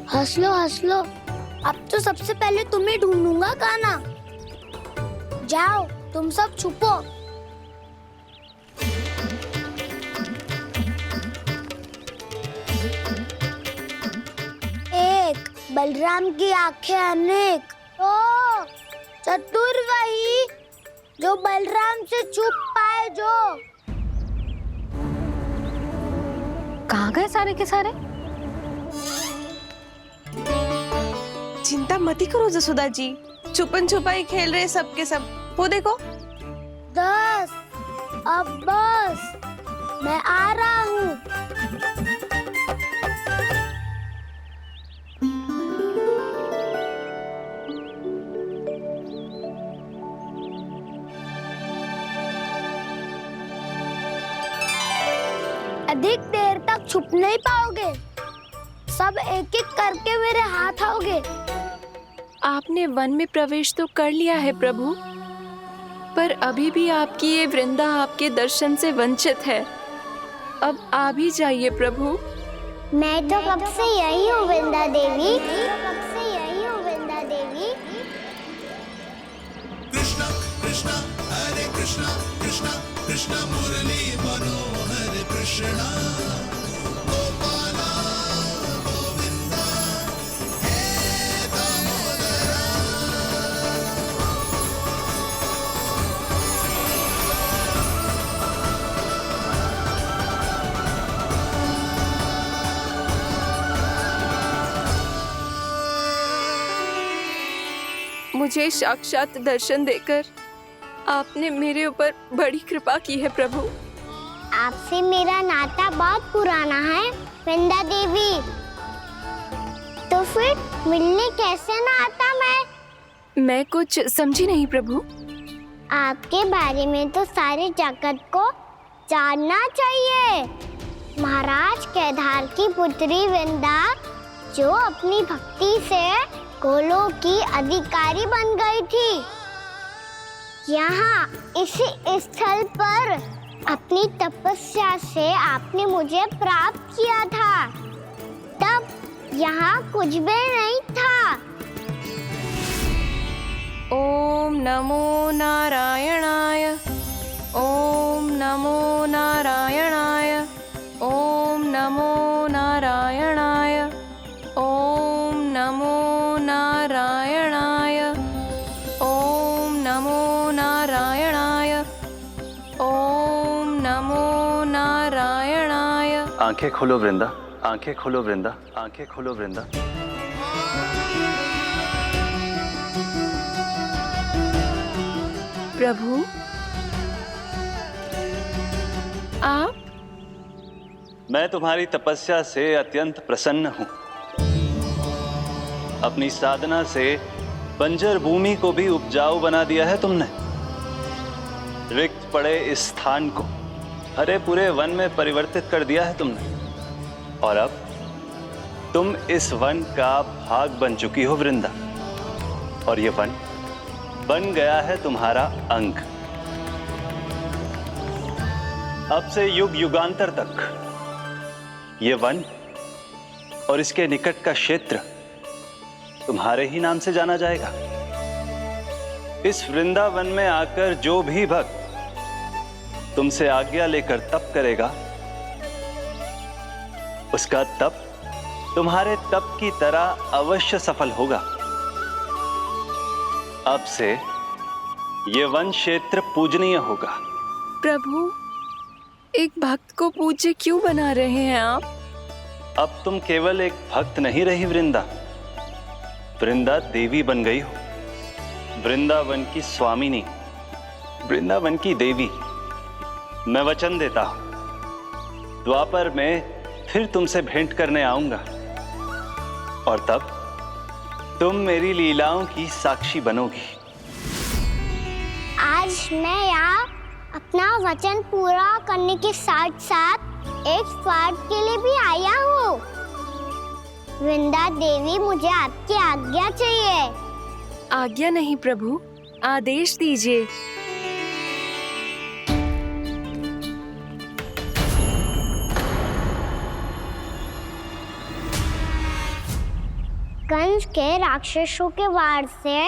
हंस लो, अब तो सबसे पहले तुम्हें ढूंढूंगा कान्हा। जाओ तुम सब छुपो। एक, बलराम की आंखें अनेक। ओ, चतुर वही जो बलराम से छुप पाए। जो कहाँ गए सारे के सारे? चिंता मत करो जसोदा जी, छुपन छुपाई खेल रहे सबके सब, वो देखो। 10 अब बस, मैं आ रहा हूँ। अधिक देर तक छुप नहीं पाओगे, सब एक एक करके मेरे हाथ आओगे। आपने वन में प्रवेश तो कर लिया है प्रभु, पर अभी भी आपकी ये वृंदा आपके दर्शन से वंचित है। अब आ भी जाइए प्रभु। मैं तो कब से यही हूँ वृंदा देवी, कब से यही हूँ वृंदा देवी। कृष्णा कृष्णा हरे कृष्णा कृष्णा कृष्णा मुरली मनोहर कृष्णा गोपाला गोविंदा हे दामोदरा। मुझे साक्षात दर्शन देकर आपने मेरे ऊपर बड़ी कृपा की है प्रभु। आपसे मेरा नाता बहुत पुराना है वृंदा देवी, तो फिर मिलने कैसे ना आता मैं कुछ समझी नहीं प्रभु। आपके बारे में तो सारे जगत को जानना चाहिए। महाराज केदार की पुत्री वृंदा, जो अपनी भक्ति से गोलोक की अधिकारी बन गई थी, यहाँ इसी स्थल पर अपनी तपस्या से आपने मुझे प्राप्त किया था। तब यहाँ कुछ भी नहीं था। ओम नमो नारायणाय, ओम नमो नारायणाय, ओम नमो नारायणाय, ओम नमो नारायणाय, ओम नमो नारायणाय, ओम नमो नारायणाय। आंखें खोलो वृंदा, आंखें खोलो वृंदा, आंखें खोलो वृंदा। प्रभु आप? मैं तुम्हारी तपस्या से अत्यंत प्रसन्न हूं। अपनी साधना से बंजर भूमि को भी उपजाऊ बना दिया है तुमने। रिक्त पड़े इस स्थान को हरे पूरे वन में परिवर्तित कर दिया है तुमने, और अब तुम इस वन का भाग बन चुकी हो वृंदा, और ये वन बन गया है तुम्हारा अंग। अब से युग युगांतर तक ये वन और इसके निकट का क्षेत्र तुम्हारे ही नाम से जाना जाएगा। इस वृंदावन में आकर जो भी भक्त तुमसे आज्ञा लेकर तप करेगा, उसका तप तुम्हारे तप की तरह अवश्य सफल होगा। अब से ये वन क्षेत्र पूजनीय होगा। प्रभु, एक भक्त को पूज्य क्यों बना रहे हैं आप? अब तुम केवल एक भक्त नहीं रही वृंदा, वृंदा देवी बन गई हो। वृंदावन की स्वामिनी, वृंदावन की देवी। मैं वचन देता हूं, द्वापर में फिर तुमसे भेंट करने आऊंगा, और तब तुम मेरी लीलाओं की साक्षी बनोगी। आज मैं यहाँ अपना वचन पूरा करने के साथ साथ एक स्वार्थ के लिए भी आया हूँ। वृंदा देवी, मुझे आपकी आज्ञा चाहिए। आज्ञा नहीं प्रभु, आदेश दीजिए। कंस के राक्षसों के वार से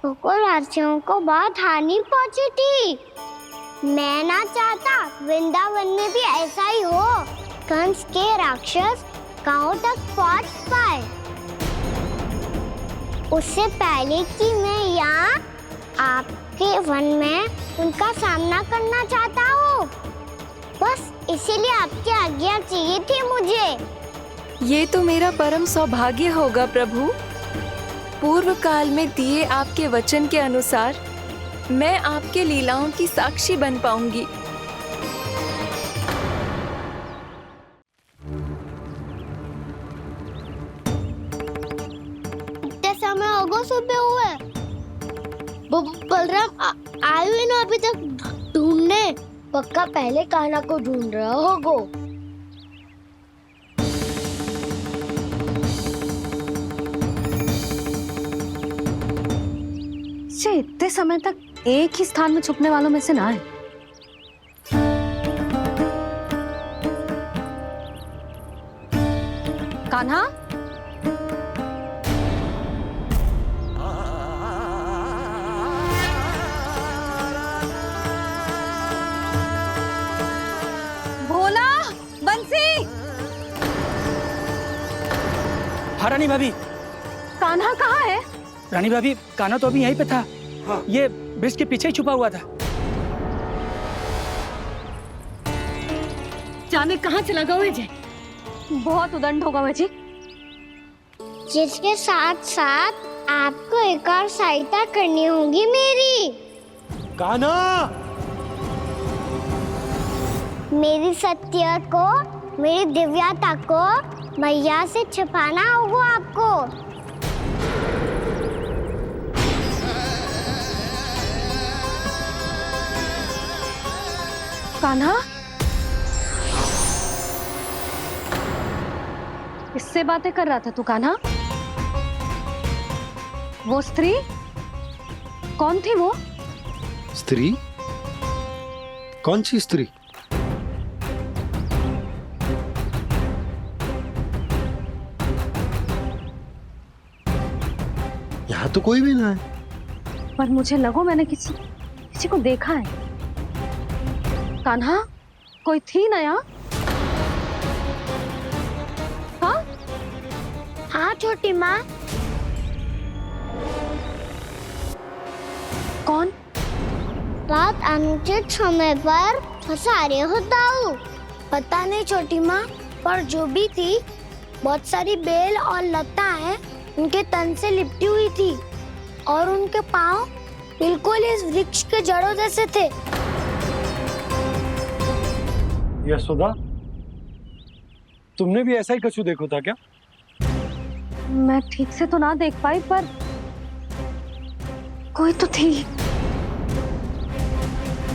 गोकुलवासियों को बहुत हानि पहुंची थी। मैं ना चाहता वृंदावन में भी ऐसा ही हो। कंस के राक्षस गांव तक पहुंच पाए, उससे पहले कि मैं यहाँ आपके वन में उनका सामना करना चाहता हूँ। बस इसीलिए आपकी आज्ञा चाहिए थी मुझे। ये तो मेरा परम सौभाग्य होगा प्रभु। पूर्व काल में दिए आपके वचन के अनुसार मैं आपके लीलाओं की साक्षी बन पाऊंगी। इतने समय हो गए सुबह हुए। बलराम आए हुए ना अभी तक ढूंढने। पक्का पहले कान्हा को ढूंढ रहा होगो। से इतने समय तक एक ही स्थान में छुपने वालों में से ना है। कान्हा, भोला, बंसी। हाँ रानी भाभी। कान्हा कहाँ है? रानी भाभी, कान्हा तो अभी यहीं पे था। हाँ। ये ब्रिज के पीछे ही छुपा हुआ था। जाने कहाँ चला गया जी? बहुत उदंड होगा वह जी। जिसके साथ साथ आपको एक और सहायता करनी होगी मेरी। कान्हा, मेरी सत्य को, मेरी दिव्यता को मैया से छिपाना होगा आपको। कान्हा, इससे बातें कर रहा था तू कान्हा? वो स्त्री कौन थी? वो स्त्री? कौन सी स्त्री? यहाँ तो कोई भी ना है। पर मुझे लगो मैंने किसी को देखा है। कान्हा, कोई थी ना यहाँ? हाँ? हाँ छोटी माँ। कौन? रात अनुचित समय पर फंसा रहे होता हूँ। पता नहीं छोटी माँ, पर जो भी थी बहुत सारी बेल और लताएं उनके तन से लिपटी हुई थी और उनके पाँव बिल्कुल इस वृक्ष के जड़ों जैसे थे। यशोदा, तुमने भी ऐसा ही कछु देखा था क्या? मैं ठीक से तो ना देख पाई, पर कोई तो थी।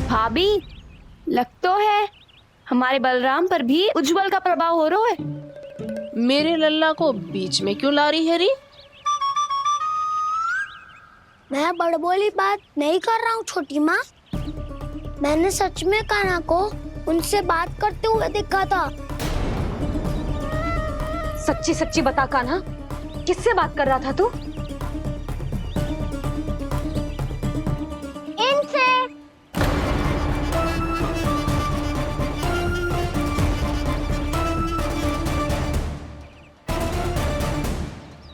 भाभी, लग तो है हमारे बलराम पर भी उज्जवल का प्रभाव हो रहा है। मेरे लल्ला को बीच में क्यों ला रही है री? मैं बड़बोली बात नहीं कर रहा हूँ छोटी माँ। मैंने सच में कान्हा को उनसे बात करते हुए देखा था। सच्ची सच्ची बता कान्हा, किससे बात कर रहा था तू? इनसे।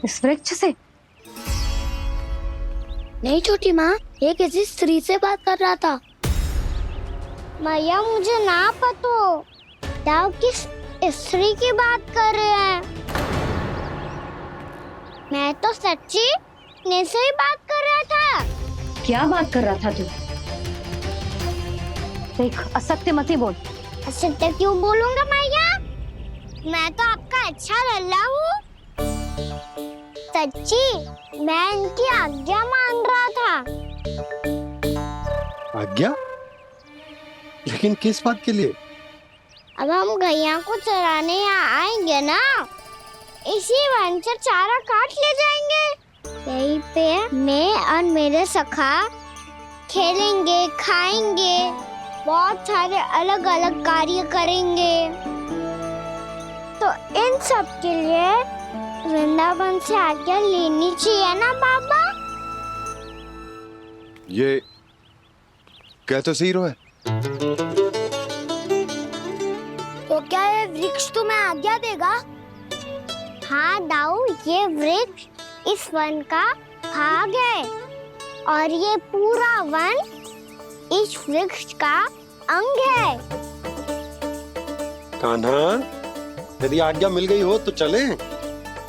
इस वृक्ष से? नहीं छोटी माँ, ये किसी स्त्री से बात कर रहा था। मैया मुझे ना पतो दाव किस स्त्री की बात कर रहे हैं। मैं तो सच्ची ने से ही बात कर रहा था। क्या बात कर रहा था तू? देख, असत्य मत ही बोल। असत्य क्यों बोलूंगा मैया? मैं तो आपका अच्छा लल्ला हूँ। सच्ची मैं इनकी आज्ञा मान रहा था। आज्ञा? लेकिन किस बात के लिए? अब हम गैया को चराने यहाँ आएंगे ना, इसी वन से चारा काट ले जाएंगे। यहीं पे मैं और मेरे सखा खेलेंगे, खाएंगे, बहुत सारे अलग अलग कार्य करेंगे। तो इन सब के लिए वृंदावन से आज्ञा लेनी चाहिए ना बाबा? ये कह तो सही रहा है। तो क्या ये वृक्ष तुम्हें आज्ञा देगा? हाँ दाऊ, ये वृक्ष इस वन का भाग है और ये पूरा वन इस वृक्ष का अंग है। कान्हा, यदि आज्ञा मिल गई हो तो चलें।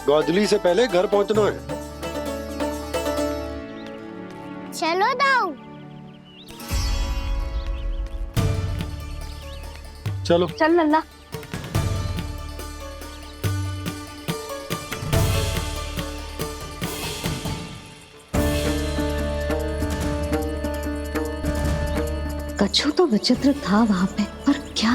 गोधूली से पहले घर पहुंचना है। चलो दाऊ। चलो चल लल्ला। कछु तो विचित्र था वहां पे, पर क्या?